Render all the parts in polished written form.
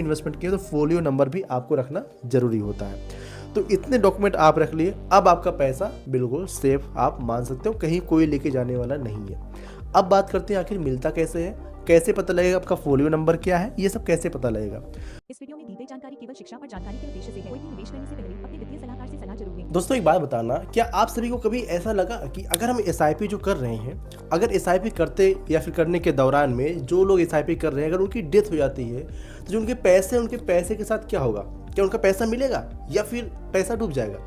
Investment किया तो folio number भी आपको रखना जरूरी होता है। तो इतने डॉक्यूमेंट आप रख लिए, अब आपका पैसा बिल्कुल सेफ आप मान सकते हो, कहीं कोई लेके जाने वाला नहीं है। अब बात करते हैं आखिर मिलता कैसे है, कैसे पता लगेगा आपका फोलियो नंबर क्या है, ये सब कैसे पता लगेगा। इस वीडियो में दी गई जानकारी केवल शिक्षा और जानकारी के उद्देश्य से है। कोई भी निवेश करने से पहले अपने वित्तीय सलाहकार से सलाह जरूर लें। दोस्तों एक बात बताना, क्या आप सभी को कभी ऐसा लगा कि अगर हम एसआईपी जो कर रहे हैं, अगर एसआईपी करते या फिर करने के दौरान में जो लोग एसआईपी कर रहे हैं अगर उनकी डेथ हो जाती है तो जो उनके पैसे के साथ क्या होगा? क्या उनका पैसा मिलेगा या फिर पैसा डूब जाएगा?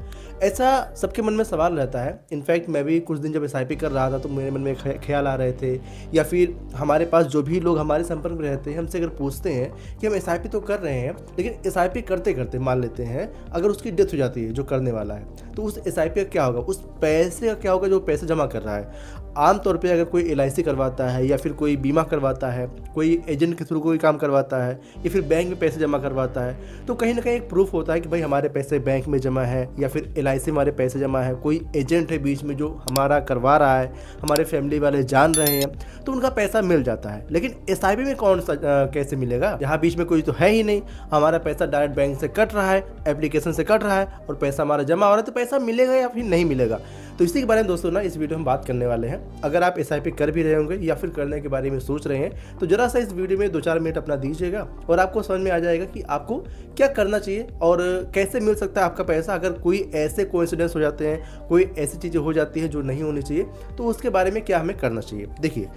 ऐसा सबके मन में सवाल रहता है। इनफैक्ट मैं भी कुछ दिन जब एसआईपी कर रहा था तो मेरे मन में ख्याल आ रहे थे, या फिर हमारे पास जो भी लोग हमारे संपर्क में रहते हैं हमसे अगर पूछते हैं कि हम एसआईपी तो कर रहे हैं, लेकिन एसआईपी करते करते मान लेते हैं अगर उसकी डेथ हो जाती है जो करने वाला है, तो उस एसआईपी का क्या होगा, उस पैसे का क्या होगा जो पैसे जमा कर रहा है। आमतौर पे अगर कोई एलआईसी करवाता है या फिर कोई बीमा करवाता है, कोई एजेंट के थ्रू कोई काम करवाता है या फिर बैंक में पैसे जमा करवाता है, तो कहीं ना कहीं एक प्रूफ होता है कि भाई हमारे पैसे बैंक में जमा है या फिर एलआईसी हमारे पैसे जमा है, कोई एजेंट है बीच में जो हमारा करवा रहा है, हमारे फैमिली वाले जान रहे हैं, तो उनका पैसा मिल जाता है। लेकिन एसआईपी में कौन सा कैसे मिलेगा? यहाँ बीच में कोई तो है ही नहीं, हमारा पैसा डायरेक्ट बैंक से कट रहा है, एप्लीकेशन से कट रहा है और पैसा हमारा जमा हो रहा है, तो पैसा मिलेगा या फिर नहीं मिलेगा? तो इसी के बारे में दोस्तों ना इस वीडियो में बात करने वाले हैं। अगर आप एसआईपी कर भी रहे होंगे या फिर करने के बारे में सोच रहे हैं तो जरा सा इस वीडियो में 2-4 मिनट अपना दीजिएगा और आपको समझ में आ जाएगा कि आपको क्या करना चाहिए और कैसे मिल सकता है आपका पैसा अगर कोई ऐसे कोइंसिडेंस हो जाते हैं, कोई ऐसी चीज़ें हो जाती हैं जो नहीं होनी चाहिए, तो उसके बारे में क्या हमें करना चाहिए। देखिए,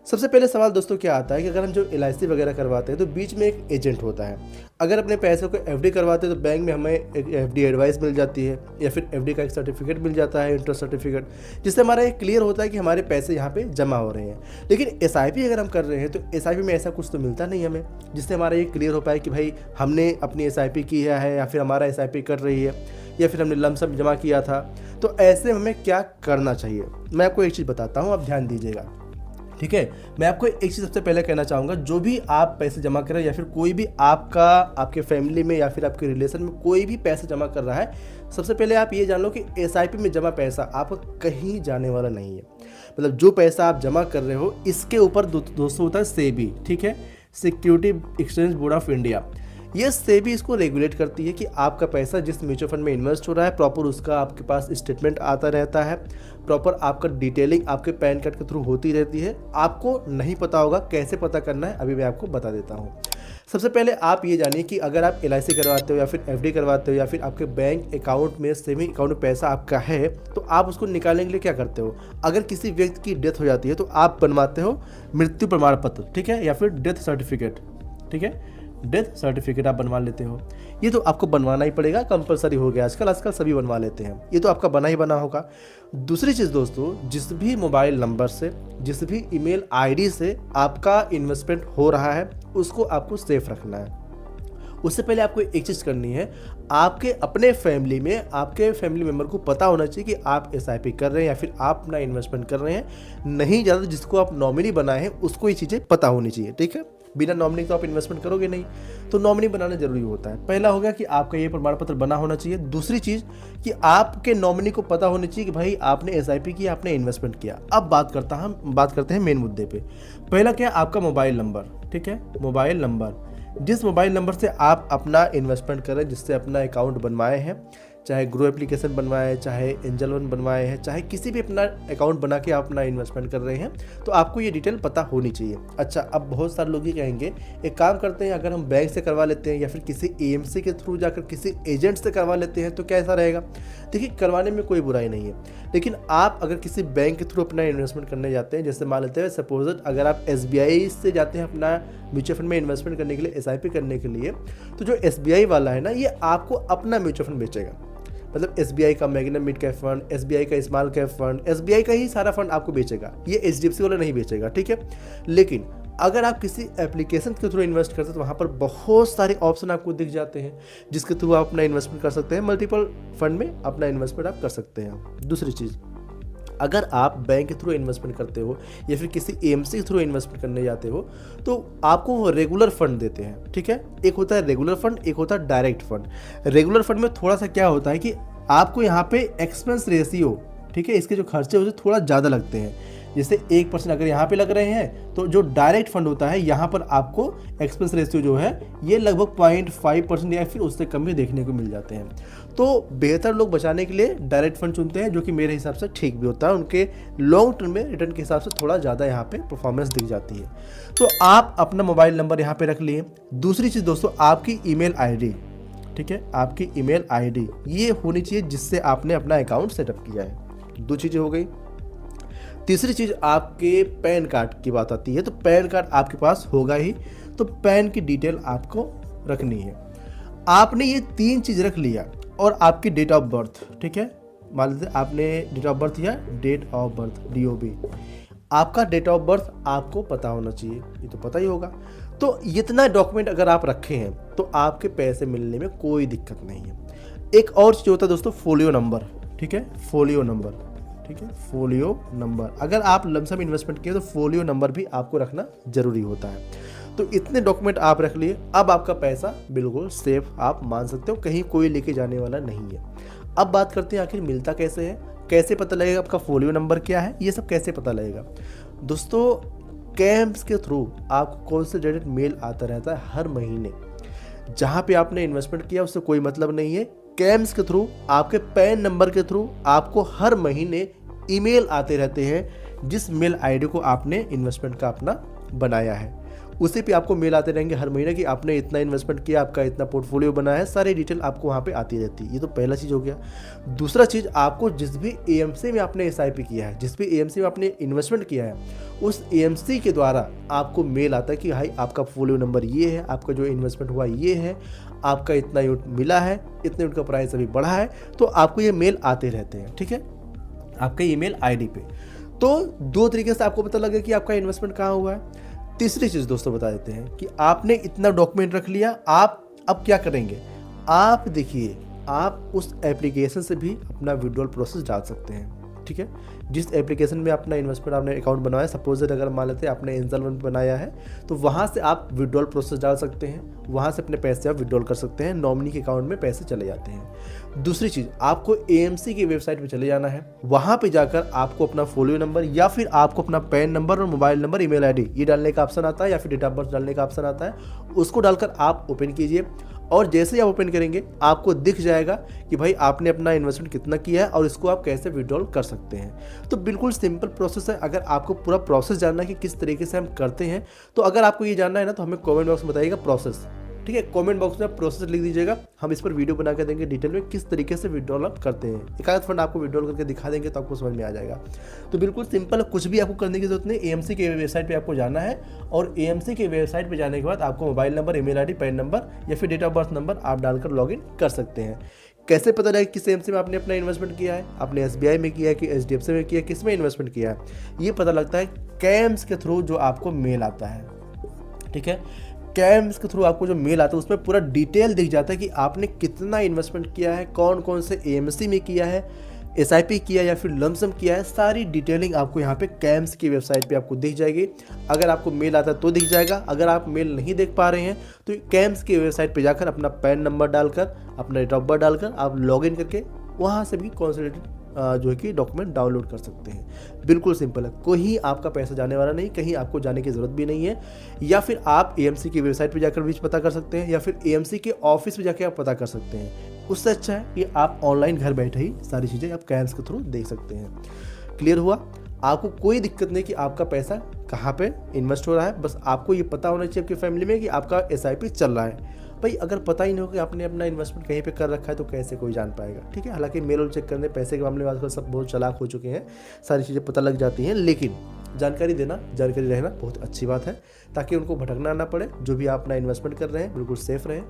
सबसे पहले सवाल दोस्तों क्या आता है कि अगर हम जो एलआईसी वगैरह करवाते हैं तो बीच में एक एजेंट होता है। अगर अपने पैसों को एफडी करवाते हैं तो बैंक में हमें एक एफडी एडवाइस मिल जाती है या फिर एफडी का एक सर्टिफिकेट मिल जाता है, इंटरेस्ट सर्टिफिकेट, जिससे हमारा ये क्लियर होता है कि हमारे पैसे यहाँ पे जमा हो रहे हैं। लेकिन एसआईपी अगर हम कर रहे हैं तो एसआईपी में ऐसा कुछ तो मिलता नहीं हमें जिससे हमारा ये क्लियर हो पाए कि भाई हमने अपनी एसआईपी की है या फिर हमारा एसआईपी कर रही है या फिर हमने लमसम जमा किया था। तो ऐसे हमें क्या करना चाहिए, मैं आपको एक चीज़ बताता हूँ, आप ध्यान दीजिएगा, ठीक है। मैं आपको एक चीज़ सबसे पहले कहना चाहूँगा, जो भी आप पैसे जमा कर रहे हैं या फिर कोई भी आपके फैमिली में या फिर आपके रिलेशन में कोई भी पैसे जमा कर रहा है, सबसे पहले आप ये जान लो कि एसआईपी में जमा पैसा आपका कहीं जाने वाला नहीं है। मतलब जो पैसा आप जमा कर रहे हो इसके ऊपर दोस्तों होता है सेबी, ठीक है, security exchange board of India. ये सेबी इसको रेगुलेट करती है कि आपका पैसा जिस म्यूचुअल फंड में इन्वेस्ट हो रहा है प्रॉपर उसका आपके पास स्टेटमेंट आता रहता है, प्रॉपर आपका डिटेलिंग आपके पैन कार्ड के थ्रू होती रहती है। आपको नहीं पता होगा कैसे पता करना है, अभी मैं आपको बता देता हूँ। सबसे पहले आप ये जानिए कि अगर आप एलआईसी करवाते हो या फिर एफडी करवाते हो या फिर आपके बैंक अकाउंट में सेविंग अकाउंट में पैसा आपका है, तो आप उसको निकालने के लिए क्या करते हो? अगर किसी व्यक्ति की डेथ हो जाती है तो आप बनवाते हो मृत्यु प्रमाण पत्र, ठीक है, या फिर डेथ सर्टिफिकेट, ठीक है, डेथ सर्टिफिकेट आप बनवा लेते हो। ये तो आपको बनवाना ही पड़ेगा, कंपलसरी हो गया आजकल सभी बनवा लेते हैं, ये तो आपका बना ही बना होगा। दूसरी चीज़ दोस्तों, जिस भी मोबाइल नंबर से, जिस भी ईमेल आईडी से आपका इन्वेस्टमेंट हो रहा है उसको आपको सेफ रखना है। उससे पहले आपको एक चीज़ करनी है, आपके अपने फैमिली में आपके फैमिली मेम्बर को पता होना चाहिए कि आप एसआईपी कर रहे हैं या फिर आप अपना इन्वेस्टमेंट कर रहे हैं। नहीं ज़्यादा जिसको आप नॉमिनी बनाए हैं उसको ये चीज़ें पता होनी चाहिए, ठीक है। बिना नॉमिनी तो आप इन्वेस्टमेंट करोगे नहीं, तो नॉमिनी बनाना जरूरी होता है। पहला हो गया कि आपका ये प्रमाण पत्र बना होना चाहिए। दूसरी चीज़ कि आपके नॉमिनी को पता होनी चाहिए कि भाई आपने एसआईपी किया, आपने इन्वेस्टमेंट किया। अब बात करते हैं मेन मुद्दे पे। पहला क्या, आपका मोबाइल नंबर, ठीक है, मोबाइल नंबर, जिस मोबाइल नंबर से आप अपना इन्वेस्टमेंट करें, जिससे अपना अकाउंट बनवाए हैं, चाहे ग्रो एप्लीकेशन बनवाए, चाहे एंजल वन बनवाए हैं, चाहे किसी भी अपना अकाउंट बना के आप अपना इन्वेस्टमेंट कर रहे हैं, तो आपको ये डिटेल पता होनी चाहिए। अच्छा, अब बहुत सारे लोग ये कहेंगे एक काम करते हैं, अगर हम बैंक से करवा लेते हैं या फिर किसी एएमसी के थ्रू जाकर किसी एजेंट से करवा लेते हैं तो क्या ऐसा रहेगा? देखिए, करवाने में कोई बुराई नहीं है, लेकिन आप अगर किसी बैंक के थ्रू अपना इन्वेस्टमेंट करने जाते हैं, जैसे मान लेते हैं सपोज अगर आप एसबीआई से जाते हैं अपना म्यूचुअल फंड में इन्वेस्टमेंट करने के लिए, एसआईपी करने के लिए, तो जो एसबीआई वाला है ना, ये आपको अपना म्यूचुअल फंड बेचेगा। मतलब एसबीआई का magnum mid cap fund, SBI का स्मॉल कैप फंड, एसबीआई का ही सारा फंड आपको बेचेगा, ये एचडीएफसी वाला नहीं बेचेगा, ठीक है। लेकिन अगर आप किसी एप्लीकेशन के थ्रू इन्वेस्ट करते हैं तो वहाँ पर बहुत सारे ऑप्शन आपको दिख जाते हैं जिसके थ्रू आप अपना इन्वेस्टमेंट कर सकते हैं, मल्टीपल फंड में अपना इन्वेस्टमेंट आप कर सकते हैं। दूसरी चीज़, अगर आप बैंक के थ्रू इन्वेस्टमेंट करते हो या फिर किसी एएमसी के थ्रू इन्वेस्टमेंट करने जाते हो तो आपको वो रेगुलर फंड देते हैं, ठीक है। एक होता है रेगुलर फंड, एक होता है डायरेक्ट फंड। रेगुलर फंड में थोड़ा सा क्या होता है कि आपको यहाँ पे एक्सपेंस रेशियो, ठीक है, इसके जो खर्चे होते हैं थोड़ा ज़्यादा लगते हैं। जैसे 1% अगर यहाँ पे लग रहे हैं तो जो डायरेक्ट फंड होता है यहाँ पर आपको एक्सपेंस रेशियो जो है ये लगभग 0.5% या फिर उससे कम भी देखने को मिल जाते हैं। तो बेहतर लोग बचाने के लिए डायरेक्ट फंड चुनते हैं, जो कि मेरे हिसाब से ठीक भी होता है, उनके लॉन्ग टर्म में रिटर्न के हिसाब से थोड़ा ज़्यादा यहाँ पे परफॉर्मेंस दिख जाती है। तो आप अपना मोबाइल नंबर यहाँ पे रख लिए। दूसरी चीज़ दोस्तों, आपकी ईमेल आईडी, ठीक है, आपकी ईमेल आईडी ये होनी चाहिए जिससे आपने अपना अकाउंट सेटअप किया है। 2 चीज़ें हो गई। तीसरी चीज़ आपके पैन कार्ड की बात आती है, तो पैन कार्ड आपके पास होगा ही, तो पैन की डिटेल आपको रखनी है। आपने ये 3 चीज़ रख लिया और आपकी डेट ऑफ बर्थ, ठीक है, मान लीजिए आपने डेट ऑफ बर्थ या डेट ऑफ बर्थ DOB, आपका डेट ऑफ बर्थ आपको पता होना चाहिए, ये तो पता ही होगा। तो इतना डॉक्यूमेंट अगर आप रखे हैं तो आपके पैसे मिलने में कोई दिक्कत नहीं है। एक और चीज़ होता है दोस्तों, फोलियो नंबर, ठीक है, फोलियो नंबर, ठीक है, फोलियो नंबर। अगर आप लमसम इन्वेस्टमेंट किए तो फोलियो नंबर भी आपको रखना जरूरी होता है। तो इतने डॉक्यूमेंट आप रख लिए, अब आपका पैसा बिल्कुल सेफ आप मान सकते हो, कहीं कोई लेके जाने वाला नहीं है। अब बात करते हैं आखिर मिलता कैसे है, कैसे पता लगेगा आपका फोलियो नंबर क्या है, ये सब कैसे पता लगेगा। दोस्तों कैम्प्स के थ्रू आपको कॉन्सोलिडेटेड मेल आता रहता है हर महीने। जहाँ पे आपने इन्वेस्टमेंट किया उससे कोई मतलब नहीं है, कैम्प्स के थ्रू आपके पैन नंबर के थ्रू आपको हर महीने ईमेल आते रहते हैं, जिस मेल आईडी को आपने इन्वेस्टमेंट का अपना बनाया है उसी पे आपको मेल आते रहेंगे हर महीने कि आपने इतना इन्वेस्टमेंट किया, आपका इतना पोर्टफोलियो बना है, सारी डिटेल आपको वहाँ पे आती रहती है। ये तो पहला चीज़ हो गया। दूसरा चीज़, आपको जिस भी AMC में आपने SIP किया है, जिस भी AMC में आपने इन्वेस्टमेंट किया है, उस AMC के द्वारा आपको मेल आता है कि भाई आपका पोर्टफोलियो नंबर ये है, आपका जो इन्वेस्टमेंट हुआ ये है, आपका इतना यूनिट मिला है, इतने यूनिट का प्राइस अभी बढ़ा है, तो आपको ये मेल आते रहते हैं, ठीक है, आपके ईमेल आईडी पे। तो 2 तरीके से आपको पता लगेगा कि आपका इन्वेस्टमेंट कहाँ हुआ है। तीसरी चीज़ दोस्तों बता देते हैं कि आपने इतना डॉक्यूमेंट रख लिया, आप अब क्या करेंगे। आप देखिए, आप उस एप्लीकेशन से भी अपना विड्रॉल प्रोसेस डाल सकते हैं, ठीक है, जिस एप्लीकेशन में अपना इन्वेस्टमेंट आपने अकाउंट बनाया, सपोज अगर मान लेते हैं आपने एंजल वन बनाया है, तो वहाँ से आप विड्रॉल प्रोसेस डाल सकते हैं, वहाँ से अपने पैसे आप विड्रॉल कर सकते हैं, नॉमिनी के अकाउंट में पैसे चले जाते हैं। दूसरी चीज़, आपको AMC की वेबसाइट पे चले जाना है, वहाँ पे जाकर आपको अपना फोलियो नंबर या फिर आपको अपना पैन नंबर और मोबाइल नंबर, ईमेल आईडी ये डालने का ऑप्शन आता है, या फिर डेट ऑफ बर्थ डालने का ऑप्शन आता है, उसको डालकर आप ओपन कीजिए। और जैसे ही आप ओपन करेंगे आपको दिख जाएगा कि भाई आपने अपना इन्वेस्टमेंट कितना किया है और इसको आप कैसे विड्रॉल कर सकते हैं। तो बिल्कुल सिंपल प्रोसेस है। अगर आपको पूरा प्रोसेस जानना है कि किस तरीके से हम करते हैं, तो अगर आपको ये जानना है ना, तो हमें कमेंट बॉक्स में बताइएगा प्रोसेस, ठीक है, कमेंट बॉक्स में आप प्रोसेस लिख दीजिएगा, हम इस पर वीडियो बना के देंगे डिटेल में किस तरीके से विड्रॉल आप करते हैं। एक आध फंड आपको विड्रॉल करके दिखा देंगे तो आपको समझ में आ जाएगा। तो बिल्कुल सिंपल, कुछ भी आपको करने की जरूरत नहीं, AMC के वेबसाइट पे आपको जाना है और AMC के वेबसाइट पे जाने के बाद आपको mobile number, email ID, pan number या फिर डेट ऑफ बर्थ नंबर आप डालकर लॉगिन कर सकते हैं। कैसे पता लगे किस AMC में आपने अपना इन्वेस्टमेंट किया है, आपने SBI में किया है कि HDFC में किया है, किस में इन्वेस्टमेंट किया है, ये पता लगता है कैम्स के थ्रू जो आपको मेल आता है, ठीक है। कैम्स के थ्रू आपको जो मेल आता है उसमें पूरा डिटेल दिख जाता है कि आपने कितना इन्वेस्टमेंट किया है, कौन कौन से AMC में किया है, SIP किया या फिर लमसम किया है, सारी डिटेलिंग आपको यहाँ पे कैम्स की वेबसाइट पे आपको दिख जाएगी। अगर आपको मेल आता है तो दिख जाएगा, अगर आप मेल नहीं देख पा रहे हैं तो कैम्स की वेबसाइट पे जाकर अपना पैन नंबर डालकर, अपना डेट ऑफ बर्थ डालकर आप लॉगिन करके वहाँ से भी कॉन्सोलिडेटेड जो है कि डॉक्यूमेंट डाउनलोड कर सकते हैं। बिल्कुल सिंपल है, कोई आपका पैसा जाने वाला नहीं, कहीं आपको जाने की ज़रूरत भी नहीं है। या फिर आप AMC की वेबसाइट पे जाकर भी पता कर सकते हैं, या फिर AMC के ऑफिस में जाकर आप पता कर सकते हैं। उससे अच्छा है कि आप ऑनलाइन घर बैठे ही सारी चीज़ें आप कैम्स के थ्रू देख सकते हैं। क्लियर हुआ? आपको कोई दिक्कत नहीं कि आपका पैसा कहाँ पे इन्वेस्ट हो रहा है, बस आपको ये पता होना चाहिए आपकी फैमिली में कि आपका SIP चल रहा है। भाई अगर पता ही नहीं हो कि आपने अपना इन्वेस्टमेंट कहीं पे कर रखा है तो कैसे कोई जान पाएगा, ठीक है। हालांकि मेल और चेक करने, पैसे के मामले में आजकल सब बहुत चालाक हो चुके हैं, सारी चीज़ें पता लग जाती हैं, लेकिन जानकारी देना, जानकारी रहना बहुत अच्छी बात है, ताकि उनको भटकना ना पड़े। जो भी आप अपना इन्वेस्टमेंट कर रहे हैं बिल्कुल सेफ रहे,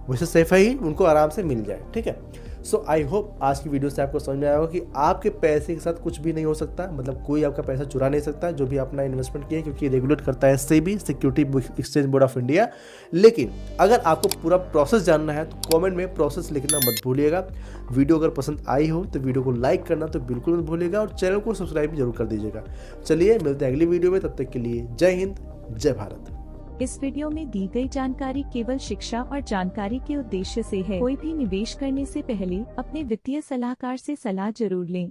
वैसे सेफ है ही, उनको आराम से मिल जाए, ठीक है। सो आई होप आज की वीडियो से आपको समझ में आया होगा कि आपके पैसे के साथ कुछ भी नहीं हो सकता, मतलब कोई आपका पैसा चुरा नहीं सकता जो भी अपना इन्वेस्टमेंट किया, क्योंकि रेगुलेट करता है SEBI, security exchange board of India. लेकिन अगर आपको पूरा प्रोसेस जानना है तो कमेंट में प्रोसेस लिखना मत भूलिएगा। वीडियो अगर पसंद आई हो तो वीडियो को लाइक करना तो बिल्कुल मत भूलिएगा, और चैनल को सब्सक्राइब भी जरूर कर दीजिएगा। चलिए मिलते हैं अगली वीडियो में, तब तक के लिए जय हिंद, जय भारत। इस वीडियो में दी गई जानकारी केवल शिक्षा और जानकारी के उद्देश्य से है। कोई भी निवेश करने से पहले अपने वित्तीय सलाहकार से सलाह जरूर लें।